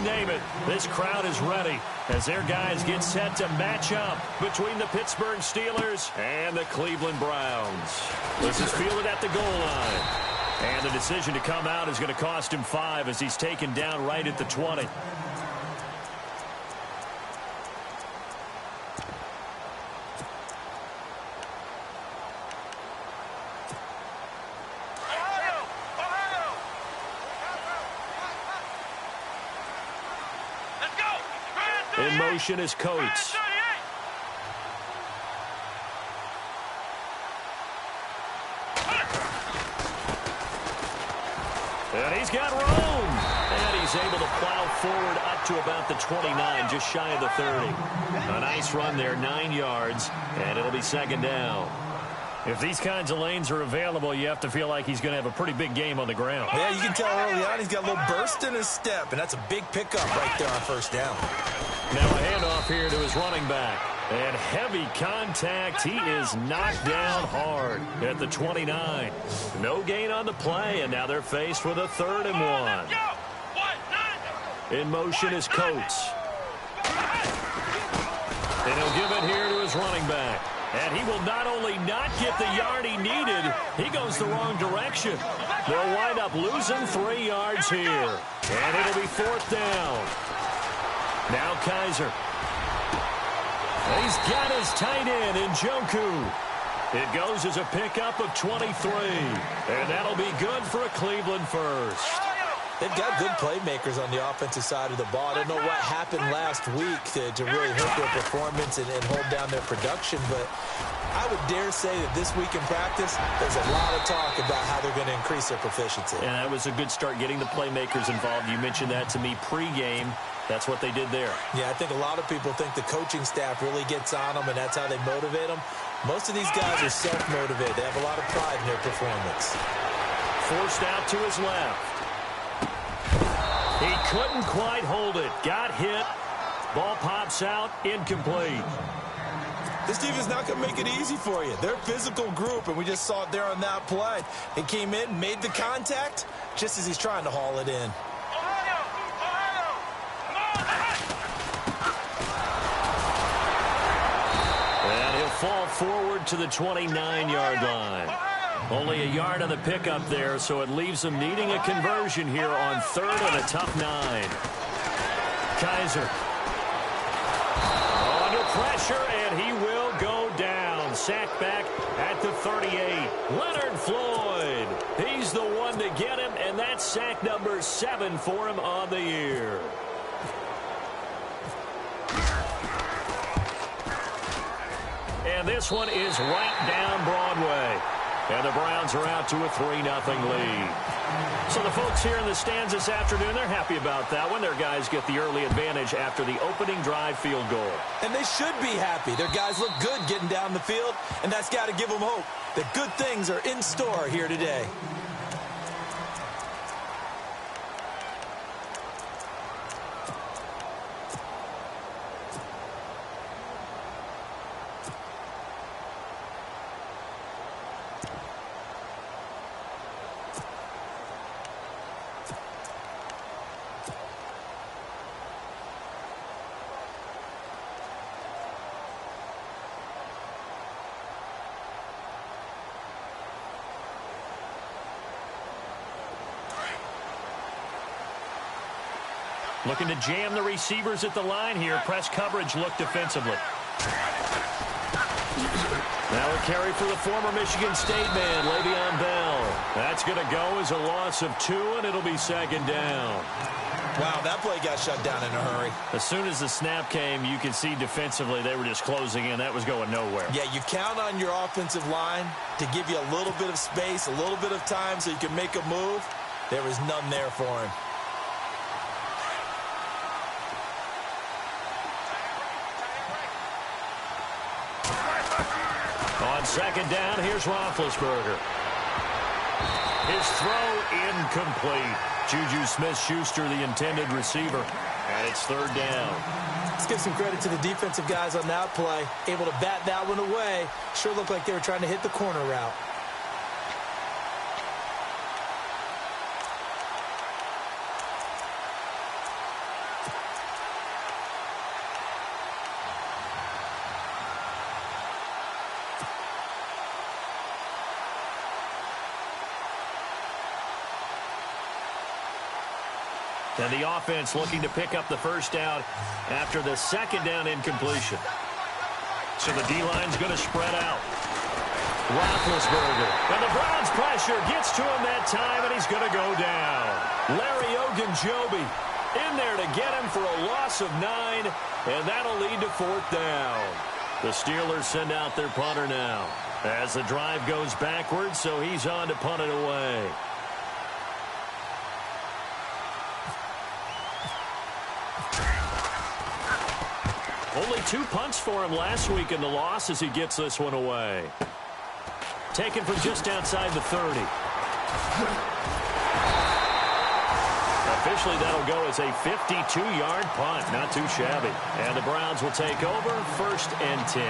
name it, this crowd is ready as their guys get set to match up between the Pittsburgh Steelers and the Cleveland Browns. This is fielded at the goal line. And the decision to come out is going to cost him 5 as he's taken down right at the 20. In motion is Coates. And he's got room. And he's able to plow forward up to about the 29, just shy of the 30. A nice run there, 9 yards, and it'll be second down. If these kinds of lanes are available, you have to feel like he's going to have a pretty big game on the ground. Yeah, you can tell early on he's got a little burst in his step, and that's a big pickup right there on first down. Now a handoff here to his running back. And heavy contact. He is knocked down hard at the 29. No gain on the play, and now they're faced with a 3rd and 1. In motion is Coates. And he'll give it here to his running back. And he will not only not get the yard he needed, he goes the wrong direction. They'll wind up losing 3 yards here. And it'll be 4th down. Now Kaiser. He's got his tight end in Njoku. It goes as a pickup of 23. And that'll be good for a Cleveland first. They've got good playmakers on the offensive side of the ball. I don't know what happened last week to really hurt their performance and hold down their production, but I would dare say that this week in practice, there's a lot of talk about how they're going to increase their proficiency. And that was a good start getting the playmakers involved. You mentioned that to me pregame. That's what they did there. Yeah, I think a lot of people think the coaching staff really gets on them, and that's how they motivate them. Most of these guys are self-motivated. They have a lot of pride in their performance. Forced out to his left. He couldn't quite hold it. Got hit. Ball pops out. Incomplete. This team is not going to make it easy for you. They're a physical group, and we just saw it there on that play. He came in, made the contact, just as he's trying to haul it in. And he'll fall forward to the 29-yard line. Only a yard on the pickup there, so it leaves them needing a conversion here on 3rd and a tough 9. Kaiser. Under pressure, and he will go down. Sacked back at the 38. Leonard Floyd. He's the one to get him, and that's sack number 7 for him on the year. And this one is right down Broadway. And the Browns are out to a 3-0 lead. So the folks here in the stands this afternoon, they're happy about that one. Their guys get the early advantage after the opening drive field goal. And they should be happy. Their guys look good getting down the field, and that's got to give them hope that good things are in store here today. Looking to jam the receivers at the line here. Press coverage look defensively. Now a carry for the former Michigan State man, Le'Veon Bell. That's going to go as a loss of 2, and it'll be 2nd down. Wow, that play got shut down in a hurry. As soon as the snap came, you could see defensively they were just closing in. That was going nowhere. Yeah, you count on your offensive line to give you a little bit of space, a little bit of time so you can make a move. There was none there for him. On 2nd down, here's Roethlisberger. His throw incomplete. Juju Smith-Schuster, the intended receiver. And it's 3rd down. Let's give some credit to the defensive guys on that play. Able to bat that one away. Sure looked like they were trying to hit the corner route. And the offense looking to pick up the first down after the second down incompletion. So the D-line's going to spread out. Roethlisberger. And the Browns pressure gets to him that time, and he's going to go down. Larry Ogunjobi in there to get him for a loss of 9, and that'll lead to fourth down. The Steelers send out their punter now as the drive goes backwards, so he's on to punt it away. Only 2 punts for him last week in the loss as he gets this one away. Taken from just outside the 30. Officially, that'll go as a 52-yard punt. Not too shabby. And the Browns will take over 1st and 10.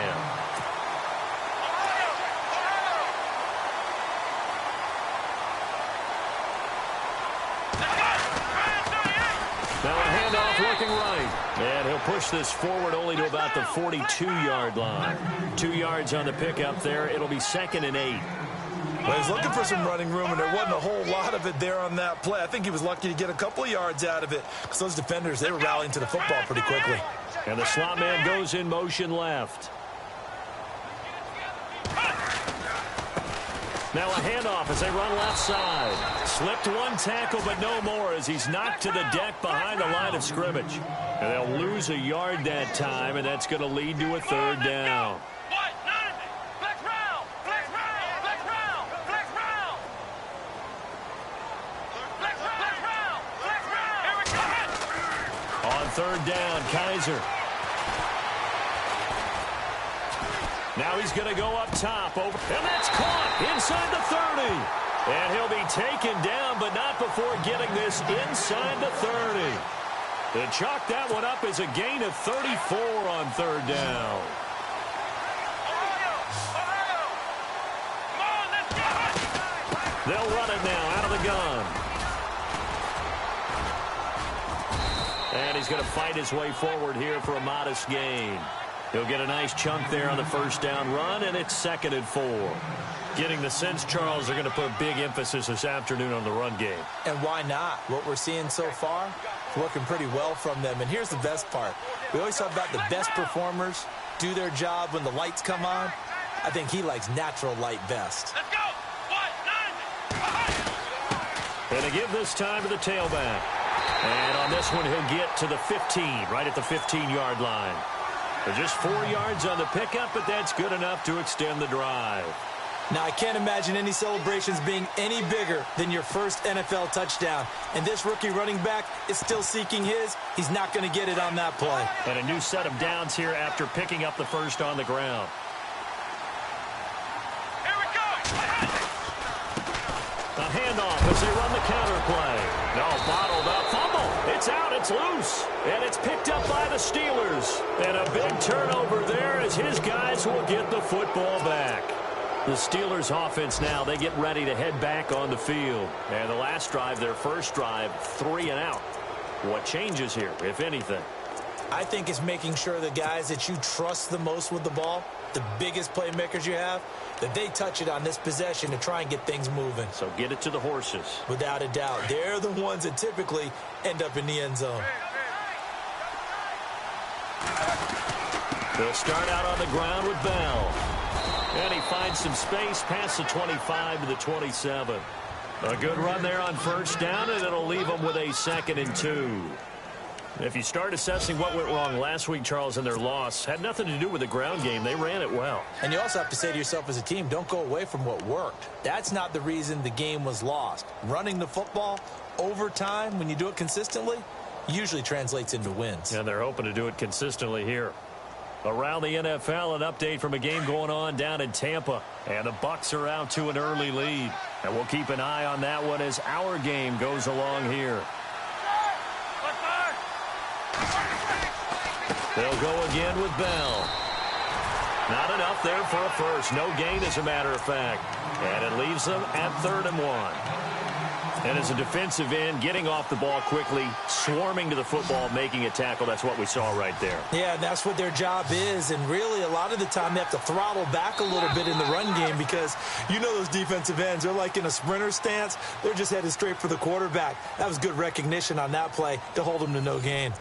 Now a handoff looking right. And he'll push this forward only to about the 42-yard line. 2 yards on the pickup there. It'll be 2nd and 8. Well, he's looking for some running room, and there wasn't a whole lot of it there on that play. I think he was lucky to get a couple of yards out of it because those defenders, they were rallying to the football pretty quickly. And the slot man goes in motion left. Now a handoff as they run left side. Slipped 1 tackle, but no more as he's knocked to the deck behind the line of scrimmage. And they'll lose a yard that time, and that's going to lead to a 3rd down. On 3rd down, Kaiser. Now he's going to go up top. And that's caught inside the 30. And he'll be taken down, but not before getting this inside the 30. They chalk that one up as a gain of 34 on 3rd down. They'll run it now out of the gun. And he's going to fight his way forward here for a modest gain. He'll get a nice chunk there on the 1st down run, and it's 2nd and 4. Getting the sense, Charles, they're going to put big emphasis this afternoon on the run game. And why not? What we're seeing so far, working pretty well from them. And here's the best part. We always talk about the best performers do their job when the lights come on. I think he likes natural light best. Let's go! 1, 9. And to give this time to the tailback. And on this one, he'll get to the 15, right at the 15-yard line. They're just 4 yards on the pickup, but that's good enough to extend the drive. Now, I can't imagine any celebrations being any bigger than your first NFL touchdown. And this rookie running back is still seeking his. He's not going to get it on that play. And a new set of downs here after picking up the first on the ground. Here we go! A handoff as they run the counter play. No, bottled up. Fumble. It's out. It's loose. And it's picked up by the Steelers. And a big turnover there as his guys will get the football back. The Steelers offense now, they get ready to head back on the field. And the last drive, their first drive, 3 and out. What changes here, if anything? I think it's making sure the guys that you trust the most with the ball, the biggest playmakers you have, that they touch it on this possession to try and get things moving. So get it to the horses. Without a doubt. They're the ones that typically end up in the end zone. They'll start out on the ground with Bell. And he finds some space past the 25 to the 27. A good run there on first down, and it'll leave them with a 2nd and 2. If you start assessing what went wrong last week, Charles, in their loss, had nothing to do with the ground game. They ran it well. And you also have to say to yourself as a team, don't go away from what worked. That's not the reason the game was lost. Running the football over time, when you do it consistently, usually translates into wins. And they're hoping to do it consistently here. Around the NFL, an update from a game going on down in Tampa. And the Bucs are out to an early lead. And we'll keep an eye on that one as our game goes along here. They'll go again with Bell. Not enough there for a first. No gain, as a matter of fact. And it leaves them at 3rd and 1. And as a defensive end, getting off the ball quickly, swarming to the football, making a tackle, that's what we saw right there. Yeah, that's what their job is. And really, a lot of the time, they have to throttle back a little bit in the run game because you know those defensive ends, they're like in a sprinter stance. They're just headed straight for the quarterback. That was good recognition on that play to hold them to no gain.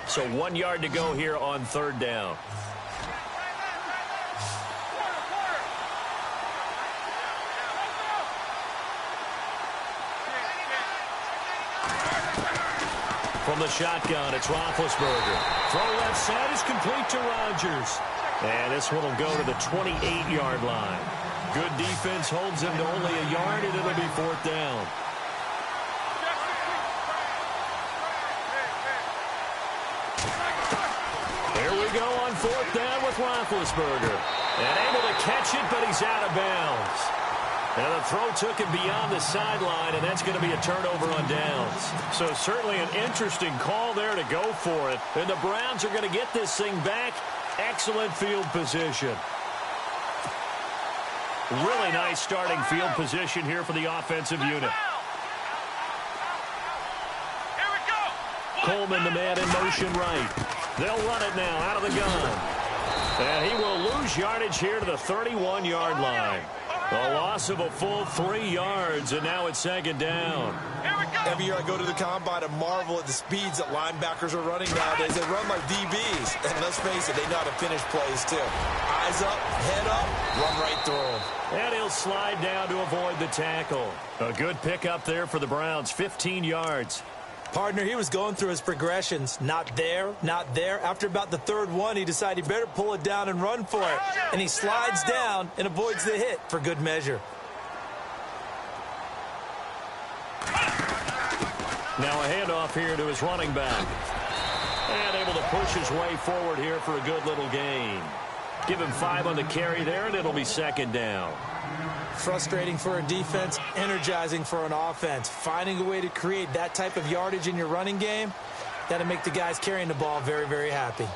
So 1 yard to go here on third down. From the shotgun, it's Roethlisberger. Throw left side is complete to Rodgers. And this one will go to the 28-yard line. Good defense holds him to only a yard, and it'll be fourth down. Here we go on fourth down with Roethlisberger. And able to catch it, but he's out of bounds. And the throw took him beyond the sideline, and that's going to be a turnover on downs. So certainly an interesting call there to go for it. And the Browns are going to get this thing back. Excellent field position. Really nice starting field position here for the offensive unit. Coleman, the man in motion right. They'll run it now out of the gun. And he will lose yardage here to the 31-yard line. A loss of a full 3 yards, and now it's second down. Every year I go to the combine and marvel at the speeds that linebackers are running nowadays. They run like DBs. And let's face it, they know how to finish plays too. Eyes up, head up, run right through them. And he'll slide down to avoid the tackle. A good pickup there for the Browns, 15 yards. Partner, he was going through his progressions. Not there, not there. After about the third one, he decided he better pull it down and run for it. And he slides down and avoids the hit for good measure. Now a handoff here to his running back. And able to push his way forward here for a good little gain. Give him 5 on the carry there, and it'll be second down. Frustrating for a defense, energizing for an offense. Finding a way to create that type of yardage in your running game, that'll make the guys carrying the ball very, very happy.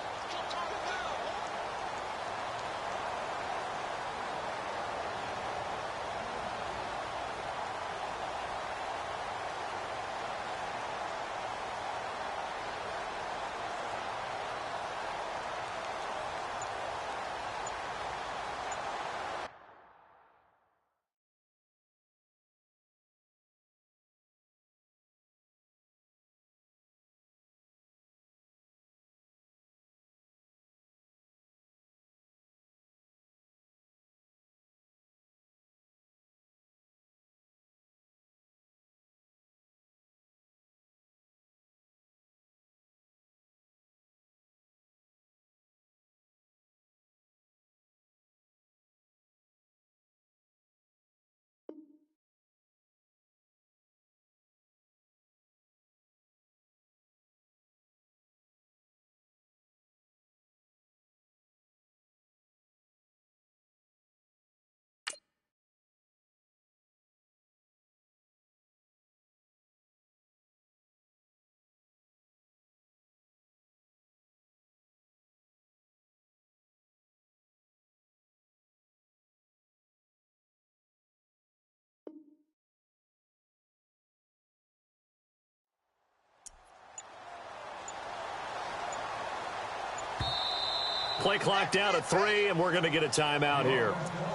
Play clock down at 3, and we're going to get a timeout here.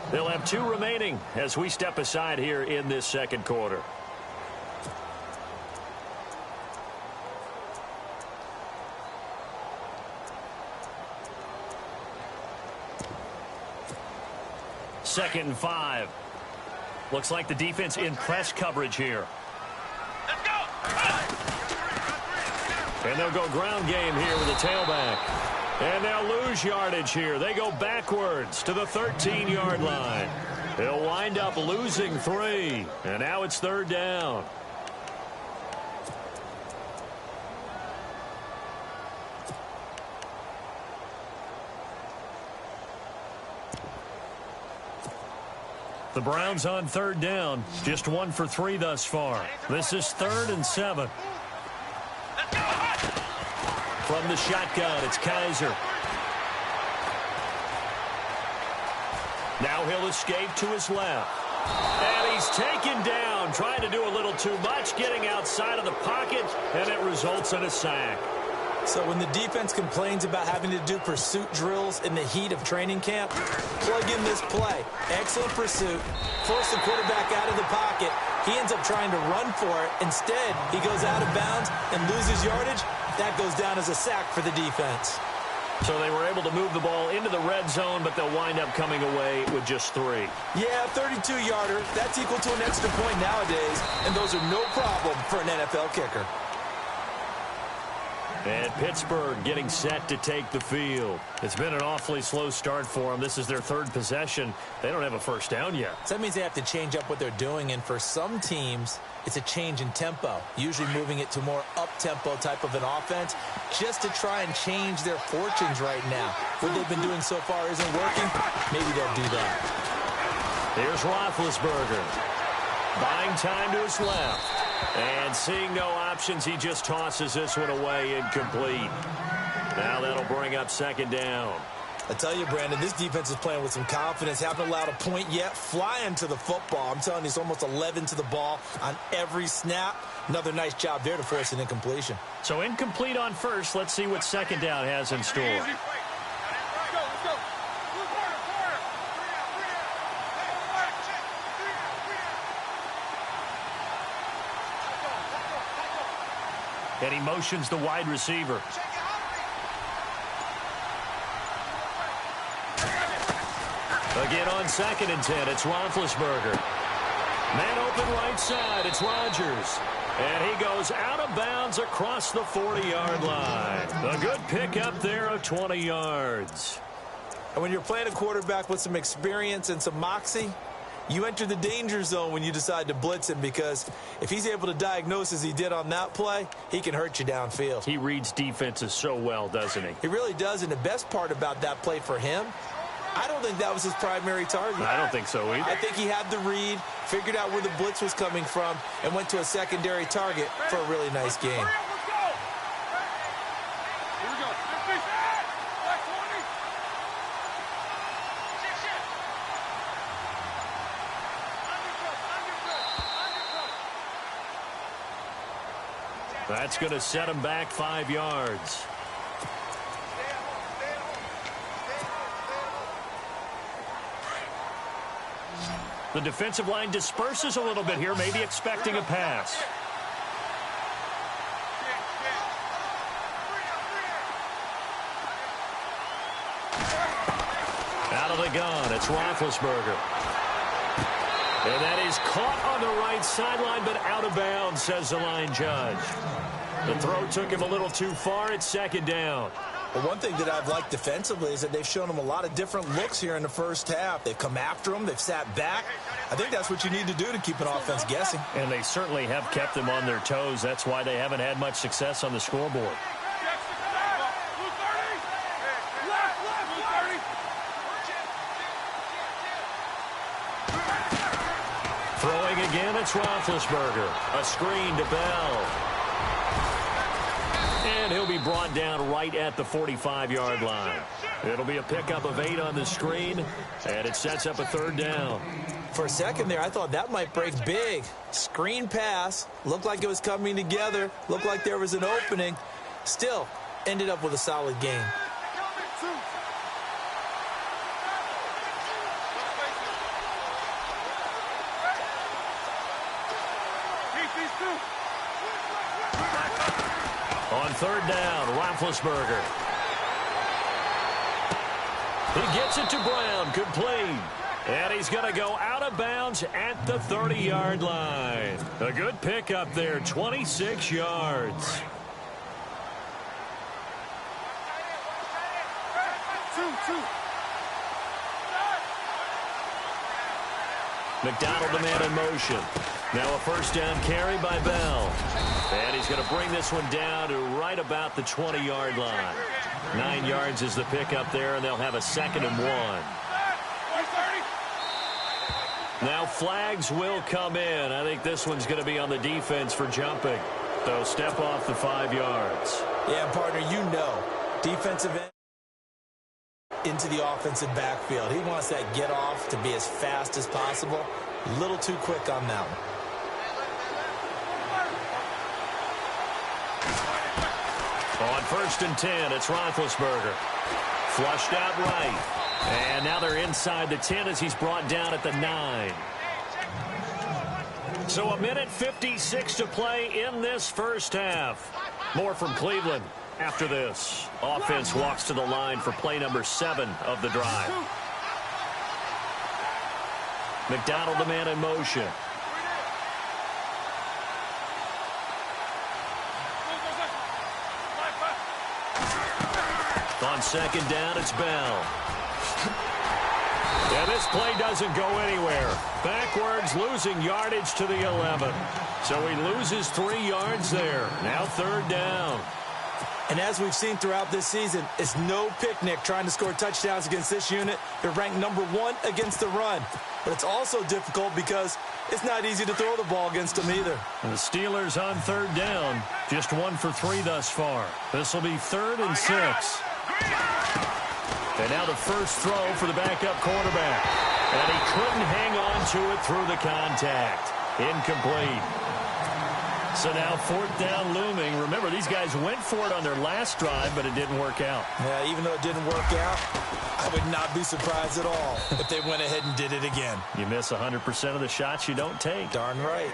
They'll have 2 remaining as we step aside here in this second quarter. Second and 5. Looks like the defense in press coverage here. Let's go! And they'll go ground game here with a tailback. And they'll lose yardage here. They go backwards to the 13-yard line. They'll wind up losing 3. And now it's third down. The Browns on third down. Just 1 for 3 thus far. This is 3rd and 7. From the shotgun, it's Kaiser. Now he'll escape to his left. And he's taken down, trying to do a little too much, getting outside of the pocket, and it results in a sack. So when the defense complains about having to do pursuit drills in the heat of training camp, plug in this play. Excellent pursuit. Force the quarterback out of the pocket. He ends up trying to run for it. Instead, he goes out of bounds and loses yardage. That goes down as a sack for the defense. So they were able to move the ball into the red zone, but they'll wind up coming away with just 3. Yeah, 32-yarder. That's equal to an extra point nowadays, and those are no problem for an NFL kicker. And Pittsburgh getting set to take the field. It's been an awfully slow start for them. This is their 3rd possession. They don't have a first down yet. So that means they have to change up what they're doing, and for some teams, it's a change in tempo, usually moving it to more up-tempo type of an offense just to try and change their fortunes right now. What they've been doing so far isn't working. Maybe they'll do that. Here's Roethlisberger. Buying time to his left. And seeing no options, he just tosses this one away incomplete. Now that'll bring up 2nd down. I tell you, Brandon, this defense is playing with some confidence. Haven't allowed a point yet. Flying to the football. I'm telling you, it's almost 11 to the ball on every snap. Another nice job there to force an incompletion. So incomplete on first. Let's see what 2nd down has in store. And he motions the wide receiver. Again on 2nd and 10, it's Roethlisberger. Man open right side, it's Rodgers. And he goes out of bounds across the 40-yard line. A good pickup there of 20 yards. And when you're playing a quarterback with some experience and some moxie, you enter the danger zone when you decide to blitz him, because if he's able to diagnose as he did on that play, he can hurt you downfield. He reads defenses so well, doesn't he? He really does, and the best part about that play for him, I don't think that was his primary target. I don't think so either. I think he had the read, figured out where the blitz was coming from, and went to a secondary target for a really nice game. That's going to set him back 5 yards. The defensive line disperses a little bit here, maybe expecting a pass. Out of the gun, it's Roethlisberger. And that is caught on the right sideline, but out of bounds, says the line judge. The throw took him a little too far. It's 2nd down. Well, one thing that I've liked defensively is that they've shown him a lot of different looks here in the first half. They've come after him. They've sat back. I think that's what you need to do to keep an offense guessing. And they certainly have kept them on their toes. That's why they haven't had much success on the scoreboard. Throwing again, it's Roethlisberger. A screen to Bell. And he'll be brought down right at the 45-yard line. It'll be a pickup of 8 on the screen, and it sets up a 3rd down. For a second there, I thought that might break big. Screen pass. Looked like it was coming together. Looked like there was an opening. Still, ended up with a solid game. On 3rd down, Roethlisberger. He gets it to Brown, complete. And he's going to go out of bounds at the 30-yard line. A good pickup there, 26 yards. McDonald the man in motion. Now a 1st down carry by Bell. And he's going to bring this one down to right about the 20-yard line. 9 yards is the pickup there, and they'll have a 2nd and 1. Now flags will come in. I think this one's going to be on the defense for jumping. They'll step off the 5 yards. Yeah, partner, you know, defensive end into the offensive backfield. He wants that get off to be as fast as possible. A little too quick on that one. On 1st and 10, it's Roethlisberger. Flushed out right. And now they're inside the 10 as he's brought down at the 9. So 1:56 to play in this first half. More from Cleveland after this. Offense walks to the line for play number 7 of the drive. McDonald, the man in motion. On 2nd down, it's Bell. And this play doesn't go anywhere. Backwards, losing yardage to the 11. So he loses 3 yards there. Now 3rd down. And as we've seen throughout this season, it's no picnic trying to score touchdowns against this unit. They're ranked number 1 against the run. But it's also difficult because it's not easy to throw the ball against them either. And the Steelers on 3rd down. Just 1 for 3 thus far. This will be 3rd and 6. And now the first throw for the backup quarterback. And he couldn't hang on to it through the contact. Incomplete. So now 4th down looming. Remember, these guys went for it on their last drive, but it didn't work out. Yeah, even though it didn't work out, I would not be surprised at all if they went ahead and did it again. You miss 100% of the shots you don't take. Darn right.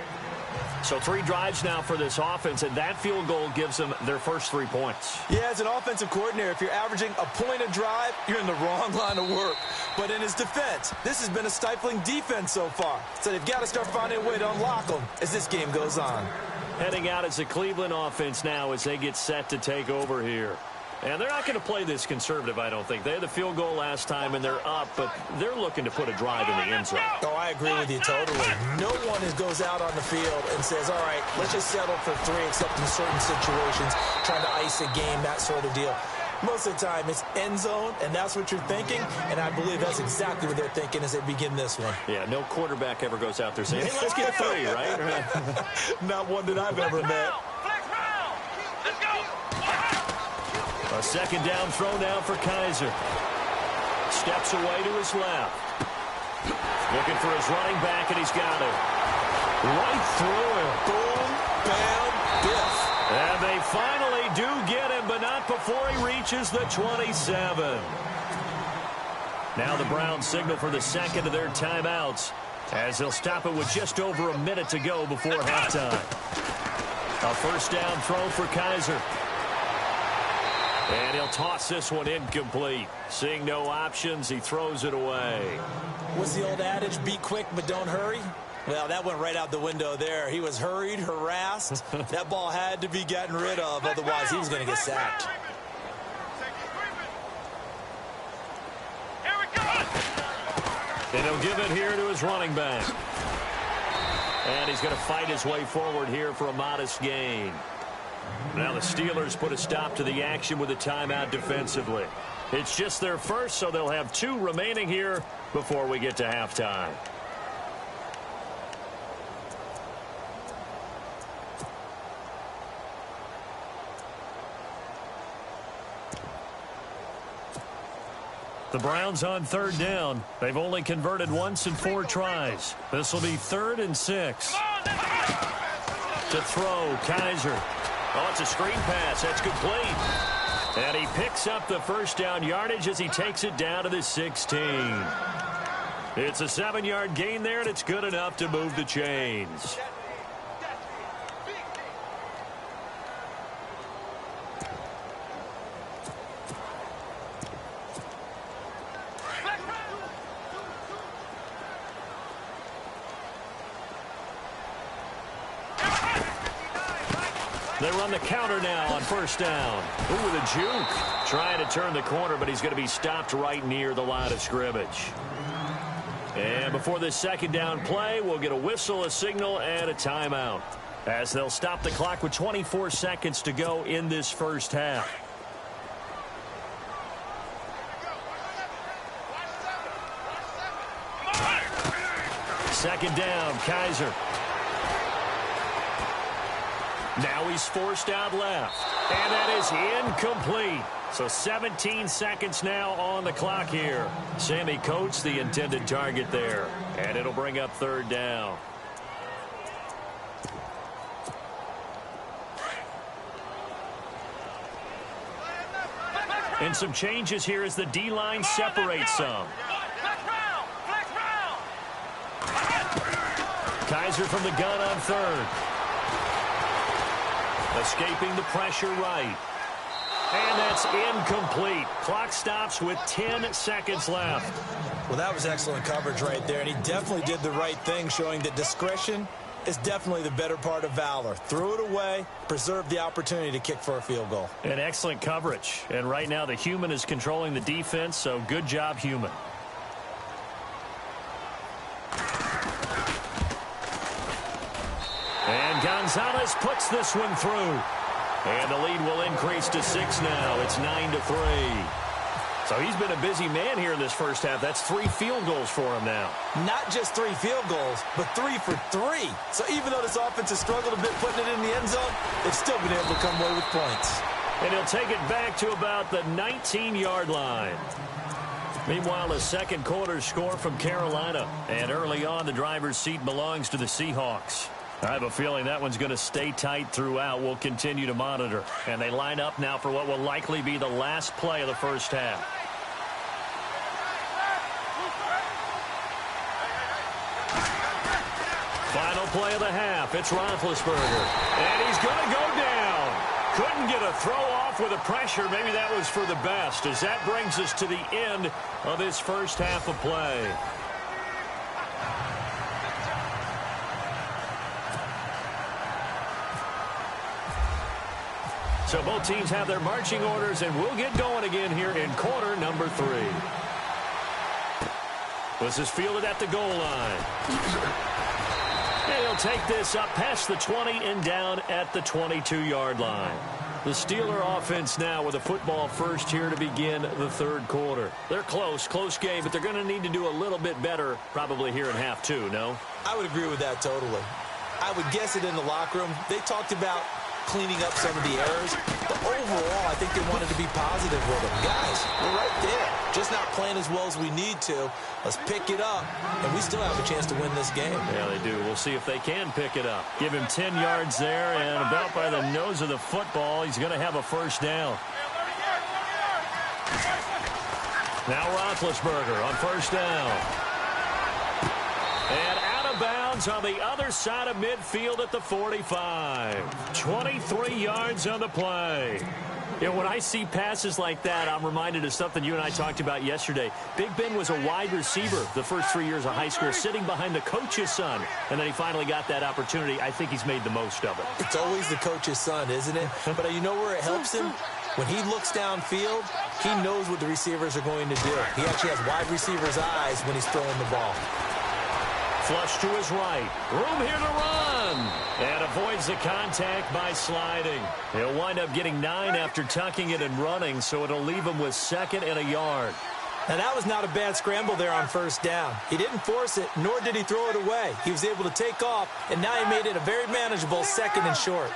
So 3 drives now for this offense, and that field goal gives them their first 3 points. Yeah, as an offensive coordinator, if you're averaging a point a drive, you're in the wrong line of work. But in his defense, this has been a stifling defense so far. So they've got to start finding a way to unlock them as this game goes on. Heading out as the Cleveland offense now as they get set to take over here. And they're not going to play this conservative, I don't think. They had the field goal last time, and they're up, but they're looking to put a drive in the end zone. Oh, I agree with you totally. No one goes out on the field and says, all right, let's just settle for 3, except in certain situations, trying to ice a game, that sort of deal. Most of the time, it's end zone, and that's what you're thinking, and I believe that's exactly what they're thinking as they begin this one. Yeah, no quarterback ever goes out there saying, hey, let's get 3, right? Not one that I've ever met. A 2nd down throw now for Kaiser. Steps away to his left. Looking for his running back, and he's got it. Right through him. Boom, bam, biff. And they finally do get him, but not before he reaches the 27. Now the Browns signal for the 2nd of their timeouts as they'll stop it with just over a minute to go before halftime. A 1st down throw for Kaiser. And he'll toss this one incomplete. Seeing no options, he throws it away. What's the old adage, be quick but don't hurry? Well, that went right out the window there. He was hurried, harassed. That ball had to be gotten rid of, otherwise he was going to get sacked. And he'll give it here to his running back. And he's going to fight his way forward here for a modest gain. Now the Steelers put a stop to the action with a timeout defensively. It's just their first, so they'll have 2 remaining here before we get to halftime. The Browns on 3rd down. They've only converted once in 4 tries. This will be 3rd and 6. To throw, Kaiser. Oh, it's a screen pass. That's complete. And he picks up the 1st down yardage as he takes it down to the 16. It's a 7-yard gain there, and it's good enough to move the chains. They run the counter now on 1st down. Ooh, with a juke. Trying to turn the corner, but he's going to be stopped right near the line of scrimmage. And before this 2nd down play, we'll get a whistle, a signal, and a timeout, as they'll stop the clock with 24 seconds to go in this first half. Second down, Kaiser. Now he's forced out left. And that is incomplete. So 17 seconds now on the clock here. Sammy Coates, the intended target there. And it'll bring up third down. And some changes here as the D-line separates some. Kaiser from the gun on third. Escaping the pressure right. And that's incomplete. Clock stops with 10 seconds left. Well, that was excellent coverage right there, and he definitely did the right thing, showing that discretion is definitely the better part of valor. Threw it away, preserved the opportunity to kick for a field goal. And excellent coverage. And right now the human is controlling the defense, so good job, human. And Gonzalez puts this one through. And the lead will increase to 6 now. It's 9-3. So he's been a busy man here in this first half. That's 3 field goals for him now. Not just 3 field goals, but 3 for 3. So even though this offense has struggled a bit putting it in the end zone, they've still been able to come away with points. And he'll take it back to about the 19-yard line. Meanwhile, a second quarter score from Carolina. And early on, the driver's seat belongs to the Seahawks. I have a feeling that one's going to stay tight throughout. We'll continue to monitor. And they line up now for what will likely be the last play of the first half. Final play of the half. It's Roethlisberger. And he's going to go down. Couldn't get a throw off with the pressure. Maybe that was for the best, as that brings us to the end of this first half of play. So both teams have their marching orders, and we'll get going again here in quarter number 3. This is fielded at the goal line. And he'll take this up past the 20 and down at the 22-yard line. The Steeler offense now with a football first here to begin the third quarter. They're close game, but they're going to need to do a little bit better probably here in half 2, no? I would agree with that totally. I would guess it in the locker room. They talked about cleaning up some of the errors, but overall I think they wanted to be positive with them. Guys, we're right there, just not playing as well as we need to. Let's pick it up, and we still have a chance to win this game. Yeah, they do. We'll see if they can pick it up. Give him 10 yards there, and about by the nose of the football, he's going to have a first down. Now Roethlisberger on first down. And out of bounds on the other side of midfield at the 45. 23 yards on the play. You know, when I see passes like that, I'm reminded of something you and I talked about yesterday. Big Ben was a wide receiver the first 3 years of high school, sitting behind the coach's son. And then he finally got that opportunity. I think he's made the most of it. It's always the coach's son, isn't it? But you know where it helps him? When he looks downfield, he knows what the receivers are going to do. He actually has wide receivers' eyes when he's throwing the ball. Flush to his right. Room here to run. And avoids the contact by sliding. He'll wind up getting 9 after tucking it and running, so it'll leave him with 2nd and a yard. Now, that was not a bad scramble there on first down. He didn't force it, nor did he throw it away. He was able to take off, and now he made it a very manageable 2nd and short.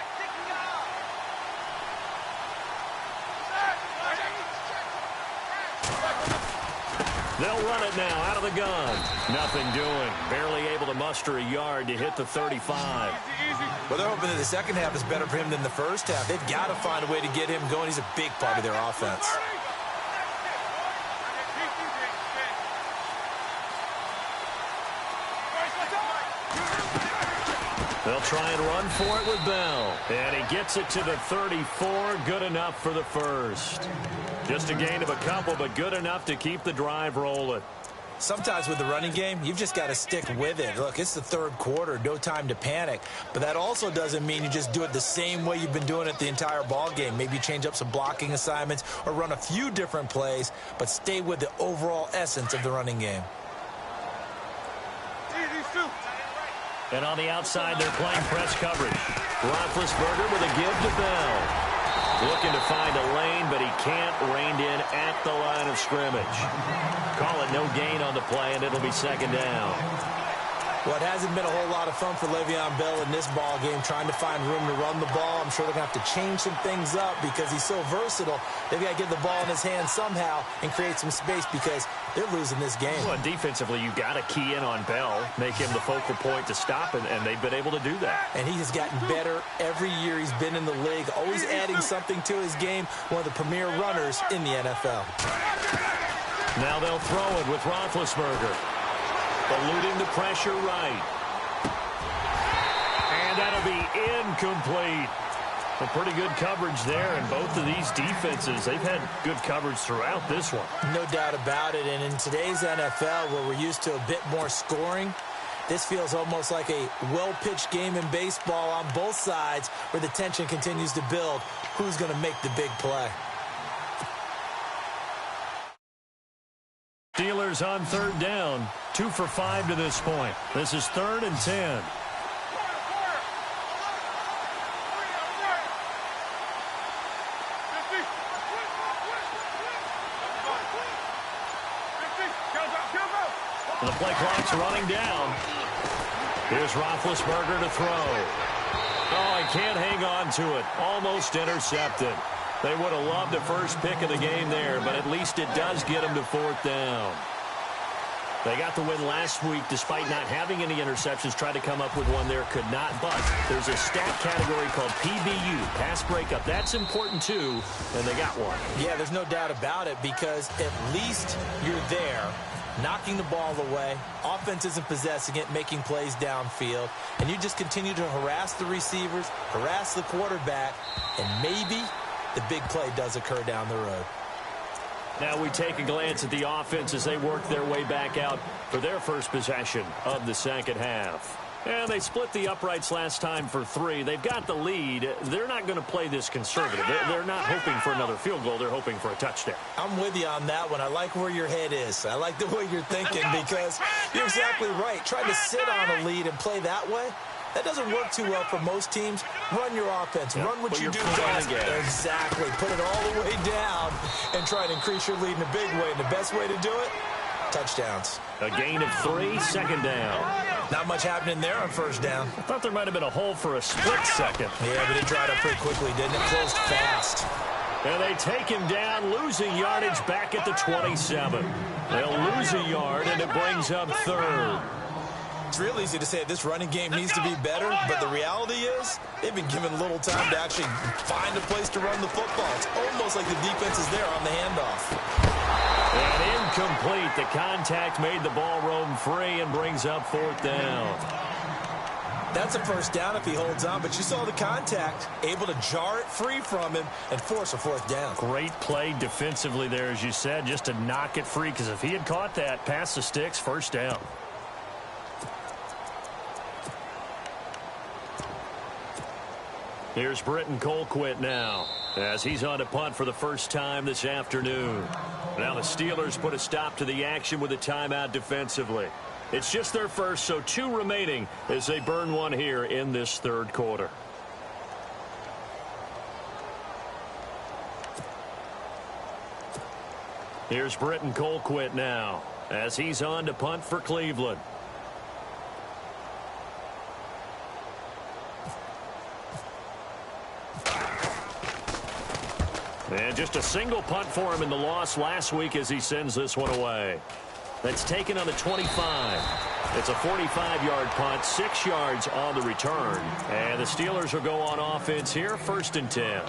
They'll run it now out of the gun. Nothing doing. Barely able to muster a yard to hit the 35. Well, they're hoping that the second half is better for him than the first half. They've got to find a way to get him going. He's a big part of their offense. They'll try and run for it with Bell. And he gets it to the 34. Good enough for the first. Just a gain of a couple, but good enough to keep the drive rolling. Sometimes with the running game, you've just got to stick with it. Look, it's the third quarter, no time to panic. But that also doesn't mean you just do it the same way you've been doing it the entire ball game. Maybe change up some blocking assignments or run a few different plays, but stay with the overall essence of the running game. And on the outside, they're playing press coverage. Roethlisberger with a give to Bell. Looking to find a lane, but he can't. Reined in at the line of scrimmage. Call it no gain on the play, and it'll be 2nd down. Well, it hasn't been a whole lot of fun for Le'Veon Bell in this ball game, trying to find room to run the ball. I'm sure they're going to have to change some things up because he's so versatile. They've got to get the ball in his hands somehow and create some space because they're losing this game. Well, defensively, you've got to key in on Bell, make him the focal point to stop, and they've been able to do that. And he has gotten better every year he's been in the league, always adding something to his game, one of the premier runners in the NFL. Now they'll throw it with Roethlisberger. Eluding the pressure right. And that'll be incomplete. A pretty good coverage there, and both of these defenses, they've had good coverage throughout this one. No doubt about it, and in today's NFL, where we're used to a bit more scoring, this feels almost like a well-pitched game in baseball on both sides where the tension continues to build. Who's going to make the big play? Steelers on third down, 2 for 5 to this point. This is 3rd and 10. The play clock's running down. Here's Roethlisberger to throw. Oh, he can't hang on to it. Almost intercepted. They would have loved the first pick of the game there, but at least it does get them to 4th down. They got the win last week despite not having any interceptions. Tried to come up with one there, could not. But there's a stat category called PBU, pass breakup. That's important too, and they got one. Yeah, there's no doubt about it because at least you're there, knocking the ball away. Offense isn't possessing it, making plays downfield. And you just continue to harass the receivers, harass the quarterback, and maybe the big play does occur down the road. Now we take a glance at the offense as they work their way back out for their first possession of the second half. And they split the uprights last time for 3. They've got the lead. They're not going to play this conservative. They're not hoping for another field goal. They're hoping for a touchdown. I'm with you on that one. I like where your head is. I like the way you're thinking because you're exactly right. Trying to sit on a lead and play that way, that doesn't work too well for most teams. Run your offense. Yep. Run what you do best. Exactly. Put it all the way down and try and increase your lead in a big way. And the best way to do it, touchdowns. A gain of 3, second down. Not much happening there on first down. I thought there might have been a hole for a split second. Yeah, but it dried up pretty quickly, didn't it? Closed fast. And they take him down, losing yardage back at the 27. They'll lose a yard, and it brings up 3rd. It's real easy to say this running game needs to be better, but the reality is they've been given little time to actually find a place to run the football. It's almost like the defense is there on the handoff. And incomplete. The contact made the ball roam free and brings up 4th down. That's a first down if he holds on, but you saw the contact, able to jar it free from him and force a 4th down. Great play defensively there, as you said, just to knock it free, because if he had caught that, past the sticks, first down. Here's Britton Colquitt now, as he's on to punt for the first time this afternoon. Now the Steelers put a stop to the action with a timeout defensively. It's just their first, so 2 remaining as they burn one here in this 3rd quarter. Here's Britton Colquitt now, as he's on to punt for Cleveland. And just a single punt for him in the loss last week as he sends this one away. That's taken on the 25. It's a 45-yard punt, 6 yards on the return. And the Steelers will go on offense here, 1st and 10.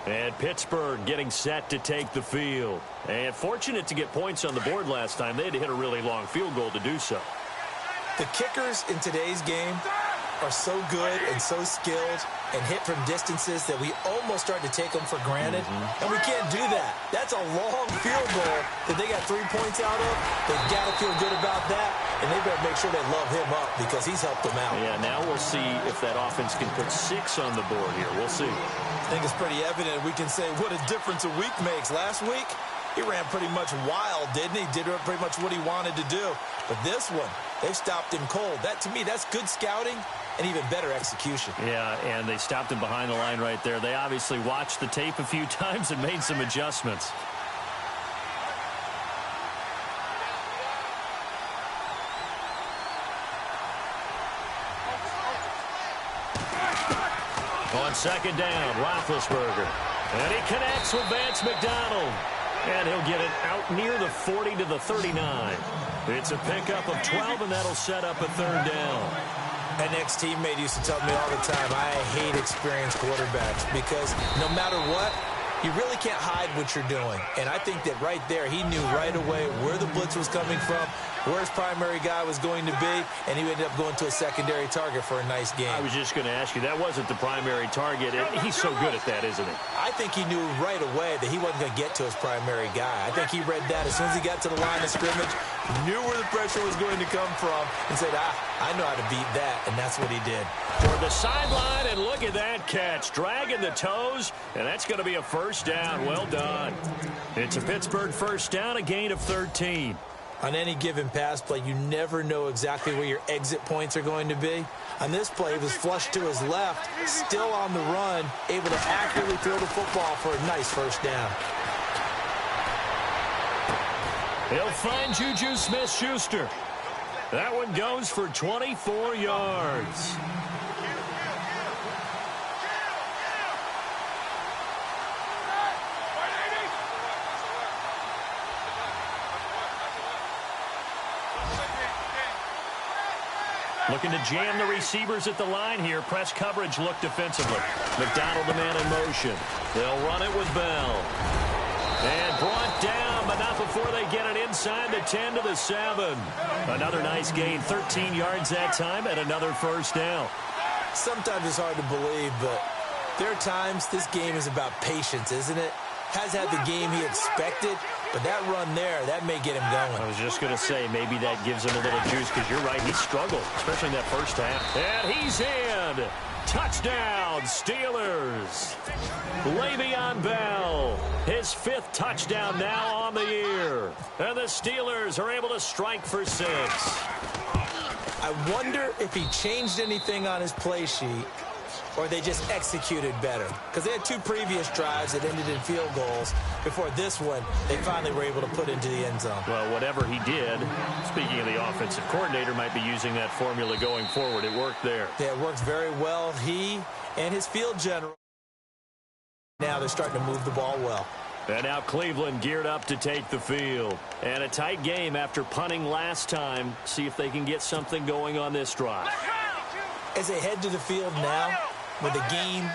And Pittsburgh getting set to take the field. And fortunate to get points on the board last time. They had to hit a really long field goal to do so. The kickers in today's game are so good and so skilled and hit from distances that we almost start to take them for granted. And we can't do that. That's a long field goal that they got 3 points out of. They've got to feel good about that, and they better make sure they love him up because he's helped them out. Yeah, now we'll see if that offense can put 6 on the board here. We'll see. I think it's pretty evident. We can say what a difference a week makes. Last week, he ran pretty much wild, didn't he? Did pretty much what he wanted to do. But this one, they've stopped him cold. That, to me, that's good scouting and even better execution. Yeah, and they stopped him behind the line right there. They obviously watched the tape a few times and made some adjustments. On second down, Roethlisberger. And he connects with Vance McDonald. And he'll get it out near the 40 to the 39. It's a pickup of 12, and that'll set up a third down. An ex-teammate used to tell me all the time, I hate experienced quarterbacks because no matter what, you really can't hide what you're doing. And I think that right there, he knew right away where the blitz was coming from, where his primary guy was going to be, and he ended up going to a secondary target for a nice game. I was just going to ask you, that wasn't the primary target. He's so good at that, isn't he? I think he knew right away that he wasn't going to get to his primary guy. I think he read that as soon as he got to the line of scrimmage, knew where the pressure was going to come from, and said, I know how to beat that, and that's what he did. Toward the sideline, and look at that catch. Dragging the toes, and that's going to be a first down. Well done. It's a Pittsburgh first down, a gain of 13. On any given pass play, you never know exactly where your exit points are going to be. On this play, he was flushed to his left, still on the run, able to accurately throw the football for a nice first down. He'll find Juju Smith-Schuster. That one goes for 24 yards. Looking to jam the receivers at the line here. Press coverage look defensively. McDonald the man in motion. They'll run it with Bell. And brought down, but not before they get it inside the 10 to the 7. Another nice gain, 13 yards that time, and another first down. Sometimes it's hard to believe, but there are times this game is about patience, isn't it? Has had the game he expected, but that run there, that may get him going. I was just going to say, maybe that gives him a little juice, because you're right, he struggled, especially in that first half. And he's in. Touchdown, Steelers. Le'Veon Bell, his 5th touchdown now on the year. And the Steelers are able to strike for 6. I wonder if he changed anything on his play sheet or they just executed better. Because they had 2 previous drives that ended in field goals. Before this one, they finally were able to put into the end zone. Well, whatever he did, speaking of the offensive coordinator, might be using that formula going forward. It worked there. Yeah, it worked very well. He and his field general, now they're starting to move the ball well. And now Cleveland geared up to take the field. And a tight game after punting last time. See if they can get something going on this drive. As they head to the field now, with the game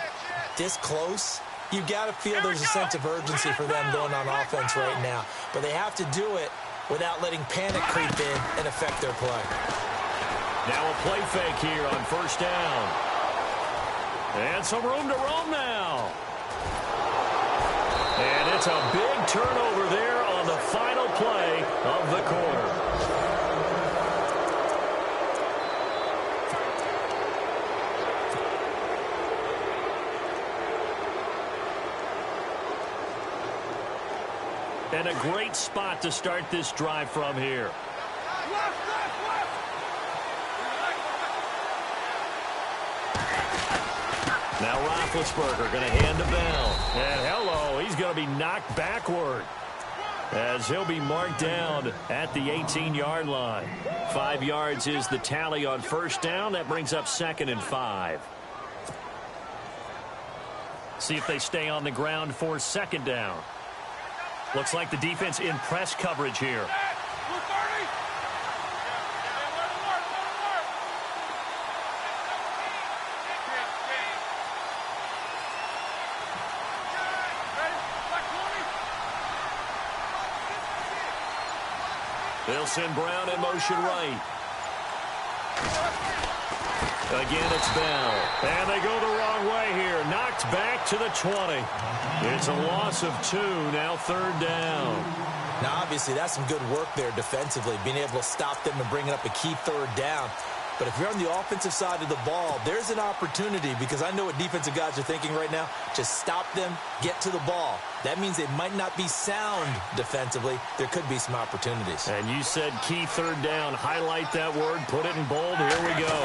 this close, you've got to feel there's a sense of urgency for them going on offense right now. But they have to do it without letting panic creep in and affect their play. Now a play fake here on first down. And some room to roam now. And it's a big turnover there on the final play of the quarter. And a great spot to start this drive from here. Now Roethlisberger going to hand to Bell. And hello, he's going to be knocked backward as he'll be marked down at the 18-yard line. 5 yards is the tally on first down. That brings up 2nd and 5. See if they stay on the ground for 2nd down. Looks like the defense in press coverage here. They'll send Brown in motion right. Again, it's Bell. And they go the wrong way here. Knocked back to the 20. It's a loss of 2. Now 3rd down. Now, obviously, that's some good work there defensively, being able to stop them and bringing up a key 3rd down. But if you're on the offensive side of the ball, there's an opportunity, because I know what defensive guys are thinking right now. Just stop them, get to the ball. That means they might not be sound defensively. There could be some opportunities. And you said key 3rd down. Highlight that word. Put it in bold. Here we go.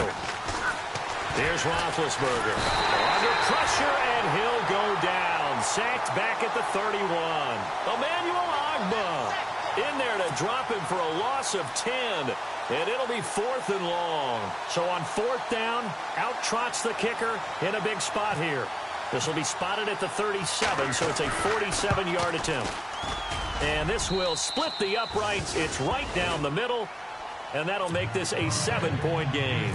Here's Roethlisberger. Under pressure, and he'll go down. Sacked back at the 31. Emmanuel Ogbah in there to drop him for a loss of 10. And it'll be 4th and long. So on 4th down, out trots the kicker in a big spot here. This will be spotted at the 37, so it's a 47-yard attempt. And this will split the uprights. It's right down the middle, and that'll make this a 7-point game.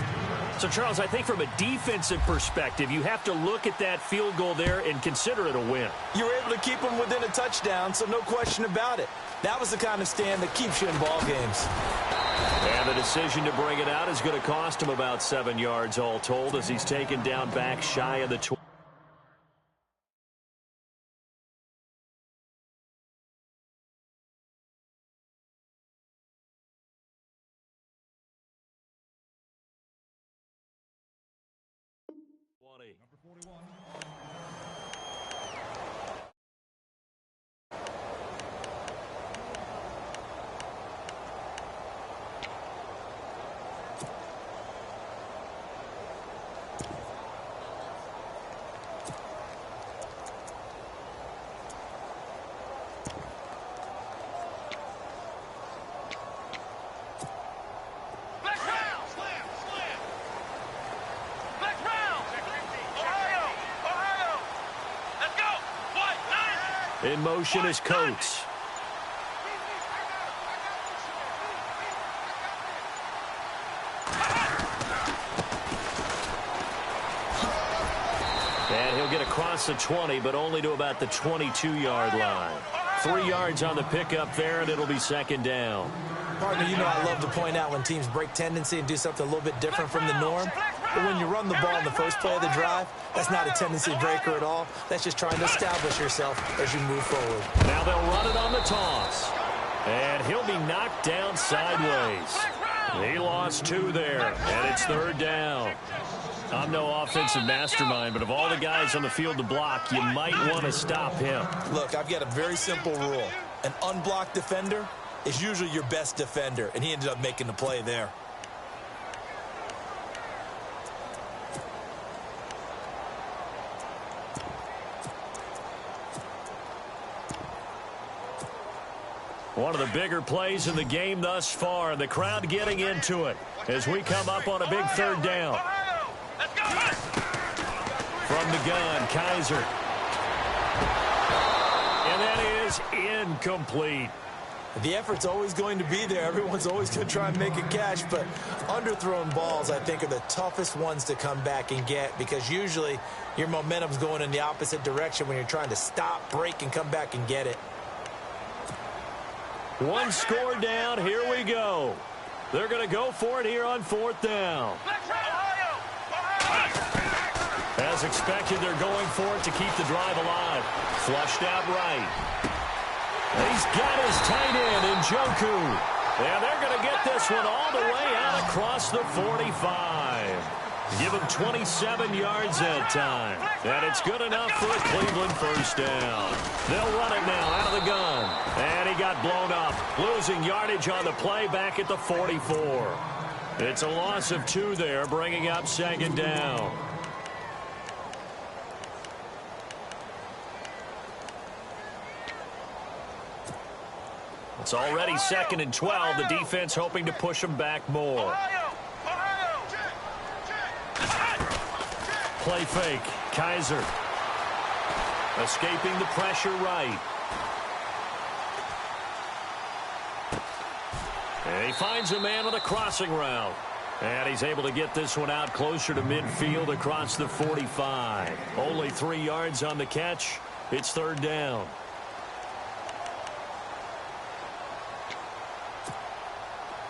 So, Charles, I think from a defensive perspective, you have to look at that field goal there and consider it a win. You were able to keep them within a touchdown, so no question about it. That was the kind of stand that keeps you in ball games. And the decision to bring it out is going to cost him about 7 yards all told as he's taken down back shy of the 20. Number 41. In motion is Coates. And he'll get across the 20, but only to about the 22-yard line. 3 yards on the pickup there, and it'll be 2nd down. Partner, you know I love to point out when teams break tendency and do something a little bit different from the norm. But when you run the ball in the first play of the drive, that's not a tendency breaker at all. That's just trying to establish yourself as you move forward. Now they'll run it on the toss. And he'll be knocked down sideways. He lost 2 there, and it's 3rd down. I'm no offensive mastermind, but of all the guys on the field to block, you might want to stop him. Look, I've got a very simple rule. An unblocked defender is usually your best defender, and he ended up making the play there. One of the bigger plays in the game thus far, and the crowd getting into it as we come up on a big 3rd down. From the gun, Kaiser. And that is incomplete. The effort's always going to be there. Everyone's always going to try and make a catch, but underthrown balls, I think, are the toughest ones to come back and get because usually your momentum's going in the opposite direction when you're trying to stop, break, and come back and get it. 1 score down. Here we go. They're going to go for it here on 4th down. As expected, they're going for it to keep the drive alive. Flushed out right. He's got his tight end in Njoku. And they're going to get this one all the way out across the 45. Give him 27 yards that time. And it's good enough for a Cleveland 1st down. They'll run it now out of the gun. And he got blown up. Losing yardage on the play back at the 44. It's a loss of 2 there, bringing up 2nd down. It's already 2nd and 12. The defense hoping to push them back more. Play fake. Kaiser. Escaping the pressure right. And he finds a man on the crossing route. And he's able to get this one out closer to midfield across the 45. Only 3 yards on the catch. It's 3rd down.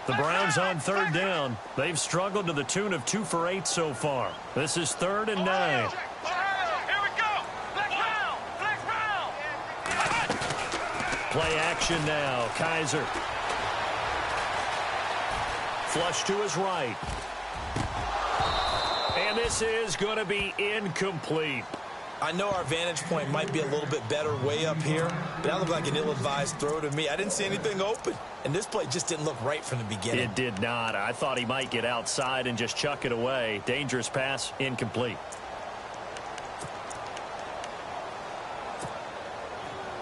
The Browns on 3rd down. They've struggled to the tune of 2 for 8 so far. This is 3rd and 9. Here we go. Black round. Play action now. Kaiser. Flush to his right. And this is going to be incomplete. I know our vantage point might be a little bit better way up here, but that looked like an ill-advised throw to me. I didn't see anything open, and this play just didn't look right from the beginning. It did not. I thought he might get outside and just chuck it away. Dangerous pass, incomplete.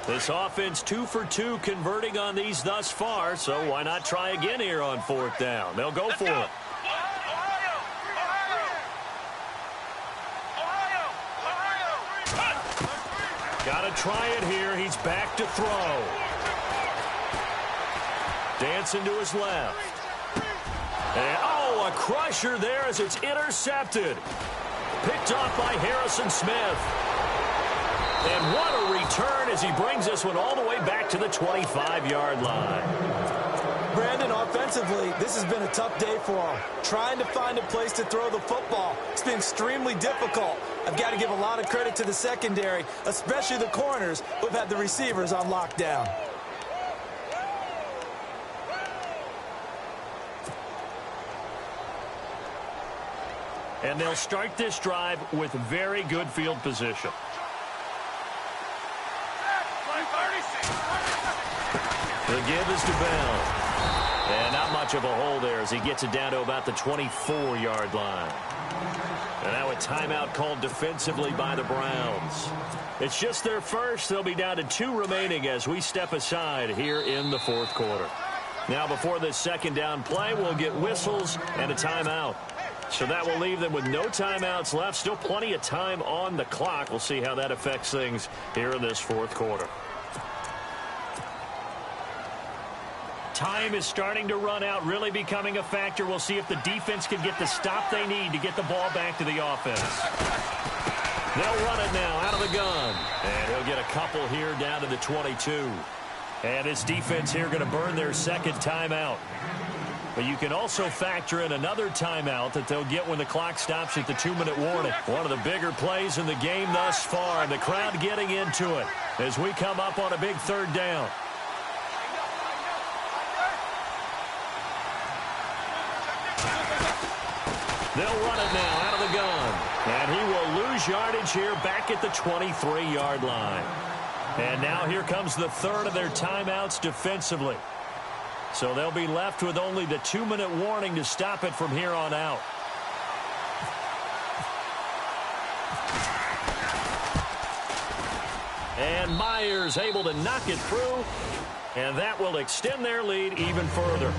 This offense 2 for 2 converting on these thus far, so why not try again here on 4th down? They'll go for it. Got to try it here. He's back to throw. Dancing to his left. And, oh, a crusher there as it's intercepted. Picked off by Harrison Smith. And what a return as he brings this one all the way back to the 25-yard line. Brandon, offensively, this has been a tough day for him. Trying to find a place to throw the football. It's been extremely difficult. I've got to give a lot of credit to the secondary, especially the corners who've had the receivers on lockdown. And they'll start this drive with very good field position. The give is to Bell. And not much of a hole there as he gets it down to about the 24-yard line. And now a timeout called defensively by the Browns. It's just their first. They'll be down to 2 remaining as we step aside here in the 4th quarter. Now before this 2nd down play, we'll get whistles and a timeout. So that will leave them with no timeouts left. Still plenty of time on the clock. We'll see how that affects things here in this 4th quarter. Time is starting to run out, really becoming a factor. We'll see if the defense can get the stop they need to get the ball back to the offense. They'll run it now out of the gun. And he'll get a couple here down to the 22. And his defense here going to burn their 2nd timeout. But you can also factor in another timeout that they'll get when the clock stops at the 2-minute warning. One of the bigger plays in the game thus far, and the crowd getting into it as we come up on a big 3rd down. They'll run it now out of the gun. And he will lose yardage here back at the 23-yard line. And now here comes the 3rd of their timeouts defensively. So they'll be left with only the 2-minute warning to stop it from here on out. And Myers able to knock it through. And that will extend their lead even further.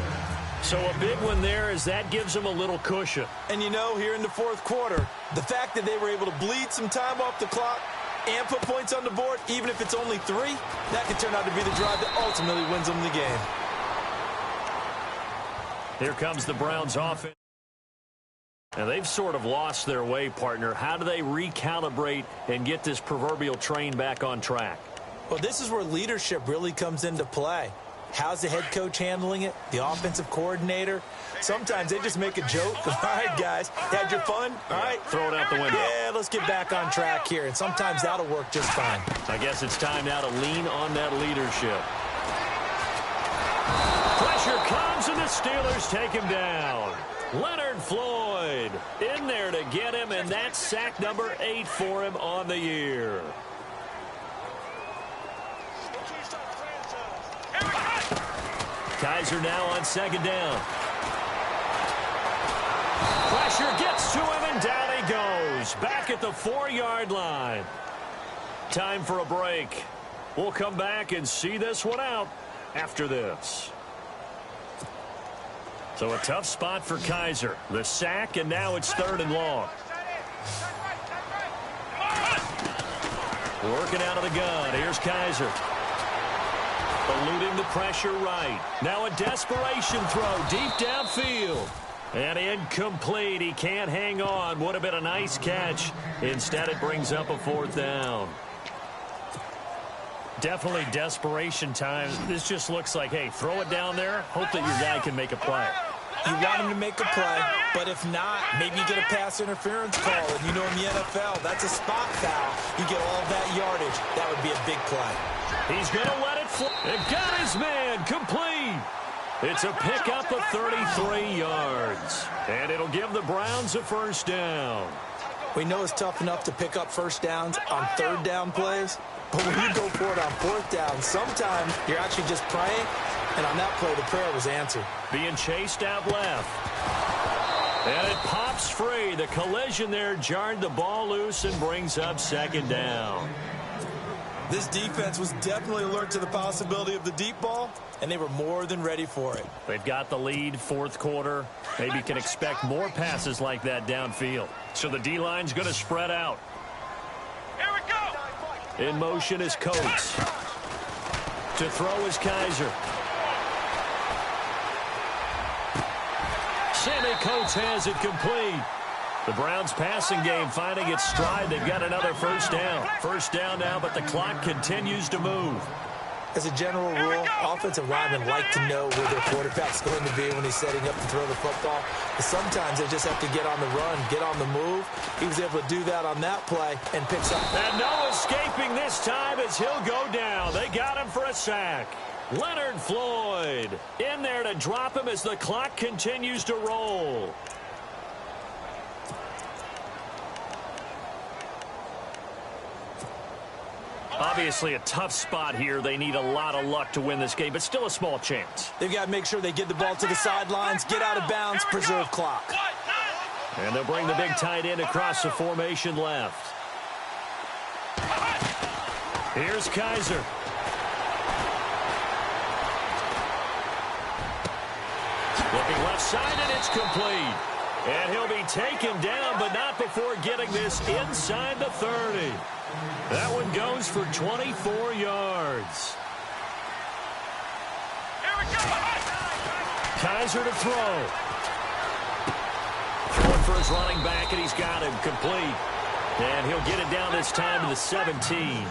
So a big one there as that gives them a little cushion. And you know, here in the 4th quarter, the fact that they were able to bleed some time off the clock and put points on the board, even if it's only 3, that could turn out to be the drive that ultimately wins them the game. Here comes the Browns offense. And they've sort of lost their way, partner. How do they recalibrate and get this proverbial train back on track? Well, this is where leadership really comes into play. How's the head coach handling it? The offensive coordinator? Sometimes they just make a joke. All right, guys, had your fun? All right. Throw it out the window. Yeah, let's get back on track here. And sometimes that'll work just fine. I guess it's time now to lean on that leadership. Pressure comes, and the Steelers take him down. Leonard Floyd in there to get him, and that's sack number 8 for him on the year. Kizer now on 2nd down. Pressure gets to him, and down he goes. Back at the 4-yard line. Time for a break. We'll come back and see this one out after this. So a tough spot for Kizer. The sack, and now it's 3rd and long. Working out of the gun. Here's Kizer. Eluding the pressure right. Now a desperation throw deep downfield. And incomplete. He can't hang on. Would have been a nice catch. Instead, it brings up a 4th down. Definitely desperation time. This just looks like, hey, throw it down there. Hope that your guy can make a play. You want him to make a play, but if not, maybe you get a pass interference call. And you know in the NFL, that's a spot foul. You get all that yardage. That would be a big play. He's going to let it fly. And got his man complete. It's a pickup of 33 yards. And it'll give the Browns a 1st down. We know it's tough enough to pick up 1st downs on 3rd down plays. But when you go for it on 4th down, sometimes you're actually just praying. And on that play, the prayer was answered. Being chased out left. And it pops free. The collision there jarred the ball loose and brings up 2nd down. This defense was definitely alert to the possibility of the deep ball, and they were more than ready for it. They've got the lead, fourth quarter. Maybe can expect more passes like that downfield. So the D-line's going to spread out. Here we go. In motion is Coates. To throw is Kaiser. Sammy Coates has it complete. The Browns passing game finding its stride. They've got another first down. First down now, but the clock continues to move. As a general rule, offensive linemen like to know where their quarterback's going to be when he's setting up to throw the football. But sometimes they just have to get on the run, get on the move. He was able to do that on that play and picks up. And no escaping this time as he'll go down. They got him for a sack. Leonard Floyd in there to drop him as the clock continues to roll. Obviously a tough spot here. They need a lot of luck to win this game, but still a small chance. They've got to make sure they get the ball to the sidelines, get out of bounds, preserve clock. And they'll bring the big tight end across the formation left. Here's Kaiser. Looking left side, and it's complete. And he'll be taken down, but not before getting this inside the 30. That one goes for 24 yards. Here we go. Kaiser to throw. Throwing for his running back, and he's got him complete. And he'll get it down this time to the 17.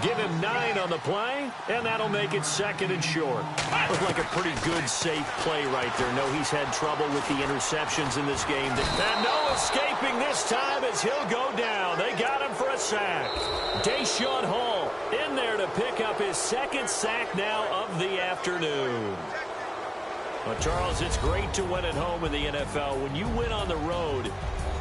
Give him 9 on the play, and that'll make it second and short. Looked like a pretty good, safe play right there. No, he's had trouble with the interceptions in this game. And no escaping this time as he'll go down. They got him for a sack. Deshaun Hall in there to pick up his second sack now of the afternoon. Well, Charles, it's great to win at home in the NFL. When you win on the road,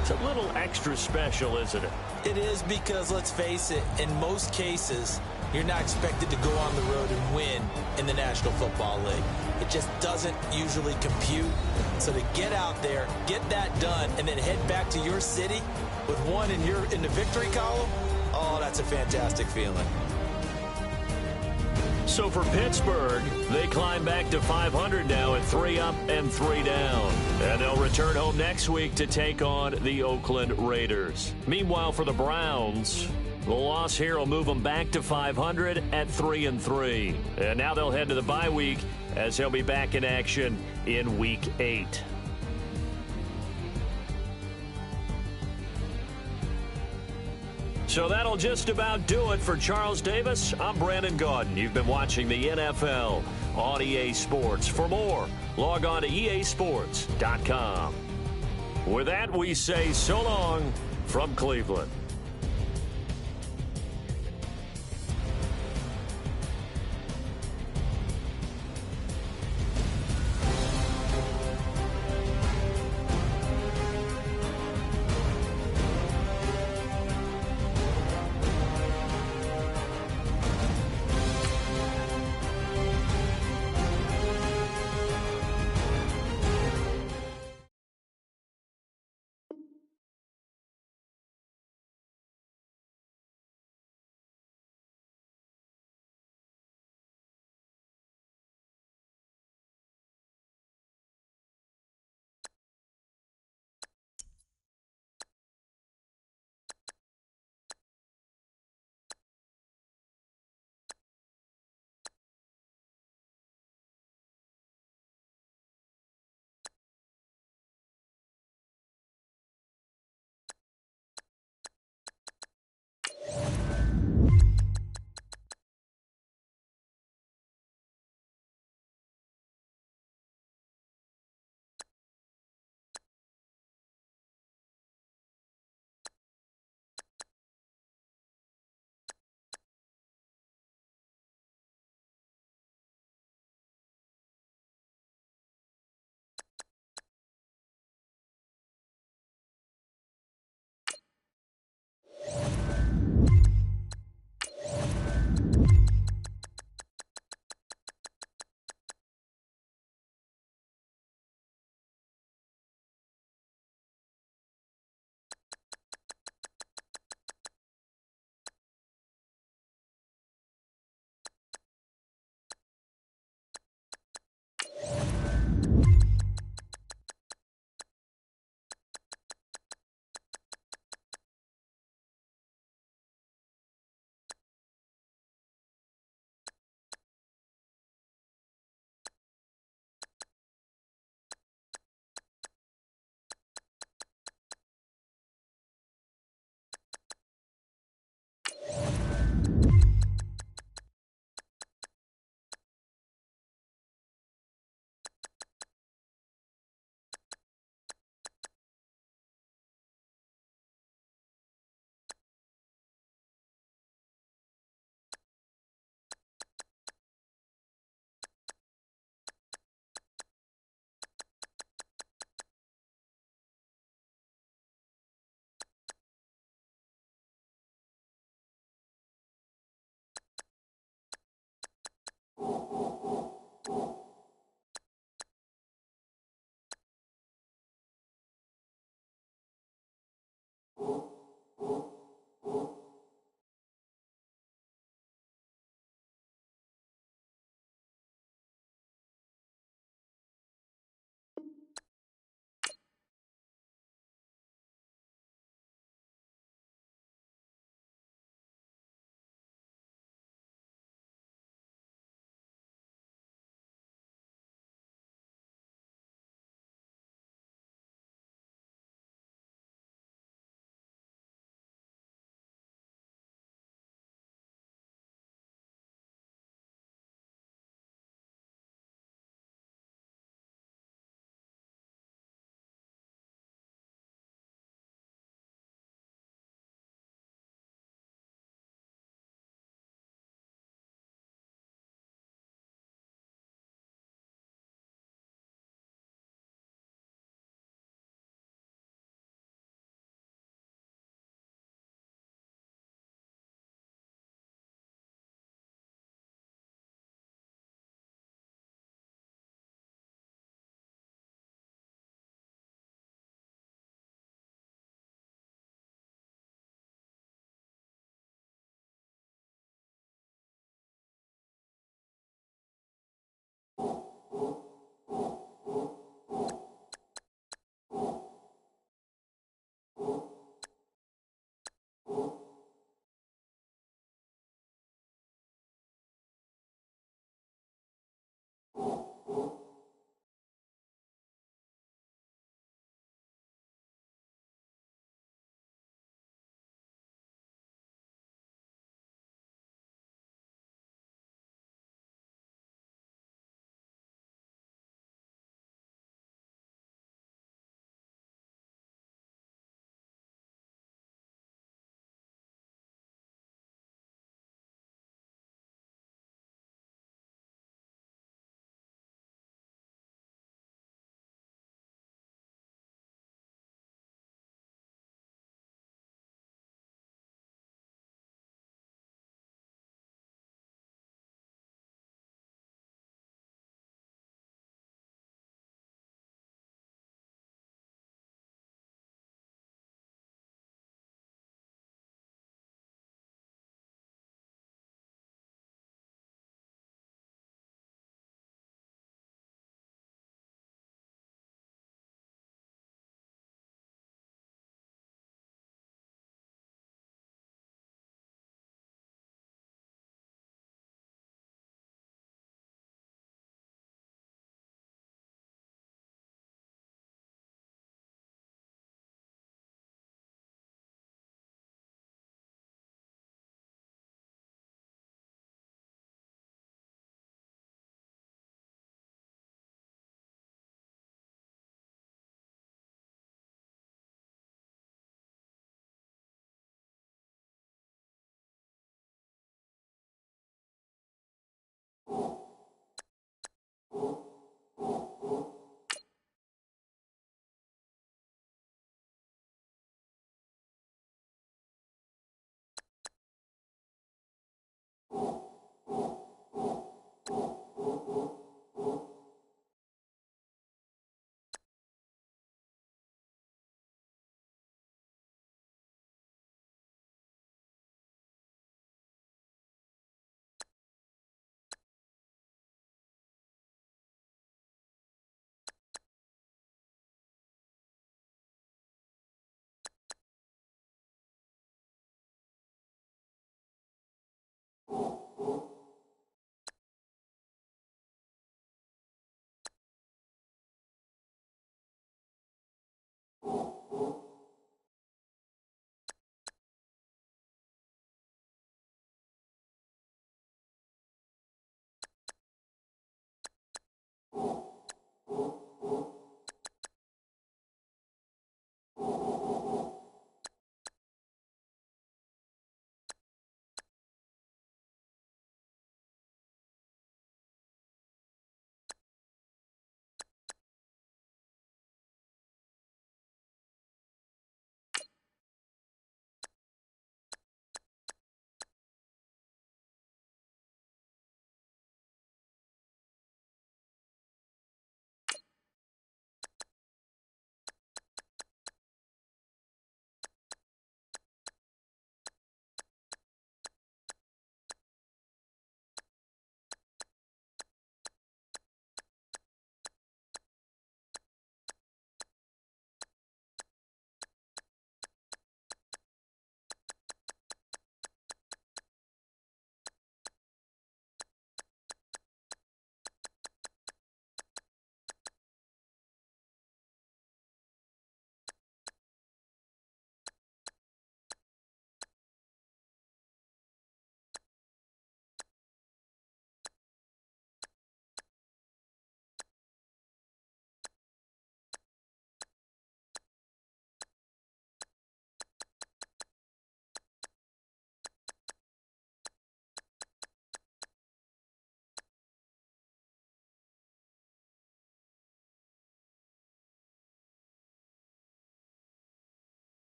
it's a little extra special, isn't it? It is because, let's face it, in most cases, you're not expected to go on the road and win in the National Football League. It just doesn't usually compute. So to get out there, get that done, and then head back to your city with one in the victory column, oh, that's a fantastic feeling. So for Pittsburgh, they climb back to 500 now at 3 up and 3 down. And they'll return home next week to take on the Oakland Raiders. Meanwhile, for the Browns, the loss here will move them back to 500 at 3-3. And now they'll head to the bye week as they'll be back in action in Week 8. So that'll just about do it for Charles Davis. I'm Brandon Gaudin. You've been watching the NFL on EA Sports. For more, log on to easports.com. With that, we say so long from Cleveland.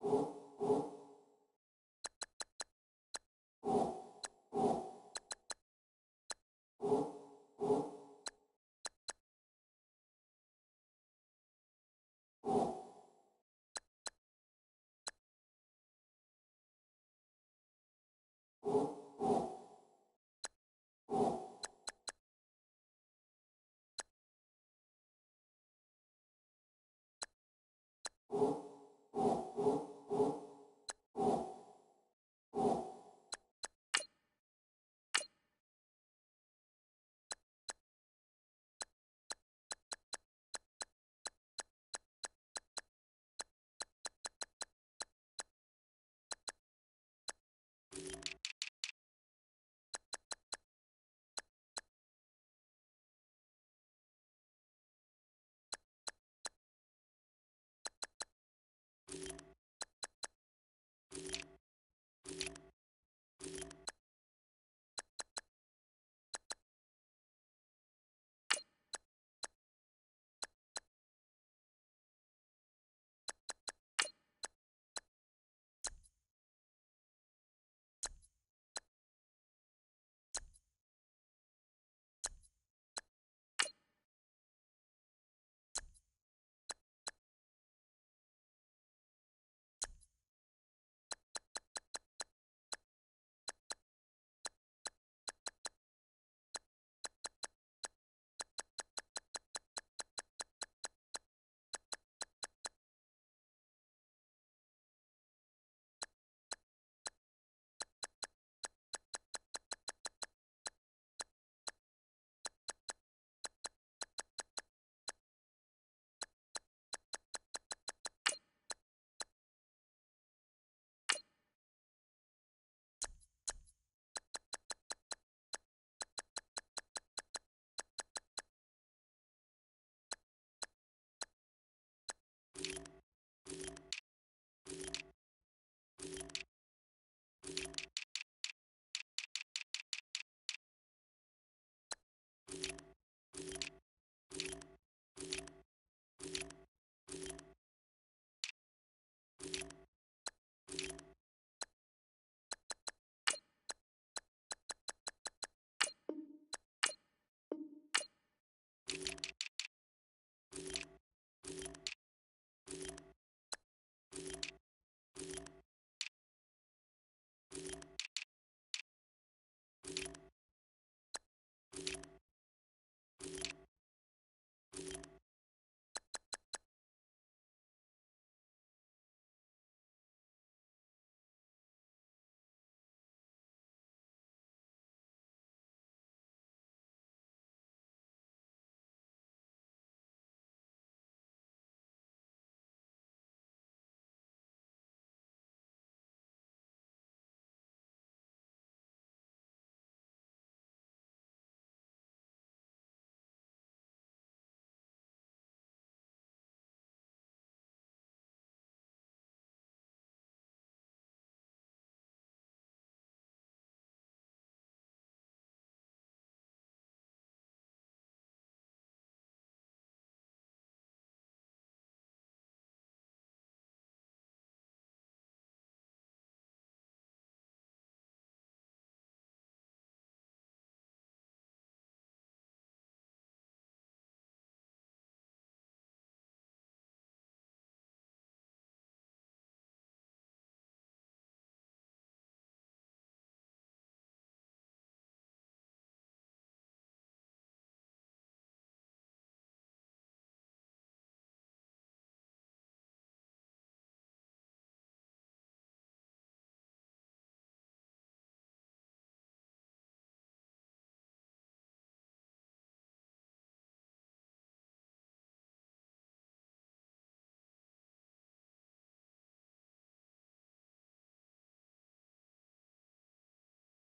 you.